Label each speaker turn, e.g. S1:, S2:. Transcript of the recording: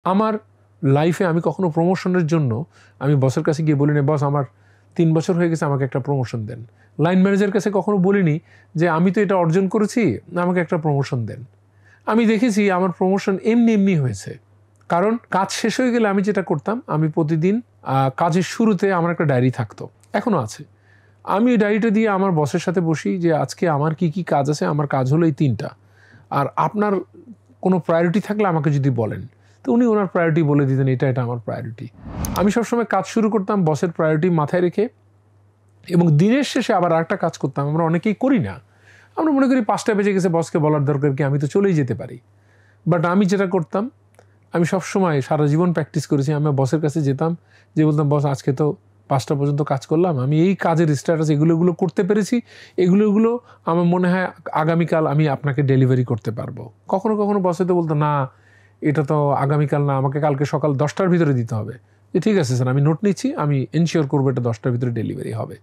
S1: আমার লাইফে আমি কখনো প্রমোশনের জন্য আমি বসের কাছে গিয়ে বলিনি, বস আমার 3 বছর হয়ে গেছে, আমাকে একটা প্রমোশন দেন। লাইন ম্যানেজারের কাছে কখনো বলিনি যে আমি তো এটা অর্জন করেছি, আমাকে একটা প্রমোশন দেন। আমি দেখেছি আমার প্রমোশন এমনি এমনি হয়েছে। কারণ কাজ শেষ হয়ে গেলে আমি যেটা করতাম, আমি প্রতিদিন কাজের শুরুতে আমার একটা ডায়েরি থাকতো, এখনো আছে। আমি ওই ডায়েরিটা দিয়ে আমার বসের সাথে বসি যে আজকে আমার কি কি কাজ আছে, আমার কাজ হলো এই 3টা, আর আপনার কোনো প্রায়োরিটি থাকলে আমাকে যদি বলেন। তো উনি ওনার প্রায়োরিটি বলে দিতেন, এটা এটা আমার প্রায়োরিটি। আমি সবসময় কাজ শুরু করতাম বসের প্রায়োরিটি মাথায় রেখে, এবং দিনের শেষে আবার আরেকটা কাজ করতাম। আমরা অনেকেই করি না, আমরা মনে করি 5টা বেজে গেছে, বসকে বলার দরকার কি, আমি তো চলেই যেতে পারি। বাট আমি যেটা করতাম, আমি সবসময় সারা জীবন প্র্যাকটিস করেছি, আমি বসের কাছে যেতাম, যে বলতাম বস আজকে তো 5টা পর্যন্ত কাজ করলাম, আমি এই কাজের স্ট্যাটাস এগুলো করতে পেরেছি, এগুলো আমার মনে হয় আগামীকাল আমি আপনাকে ডেলিভারি করতে পারবো। কখনো কখনো বসে তো বলতো না, এটা তো আগামীকাল না, আমাকে কালকে সকাল 10টার ভিতরে দিতে হবে। যে ঠিক আছে স্যার, আমি নোট নিচ্ছি, আমি এনশিওর করবো এটা 10টার ভিতরে ডেলিভারি হবে।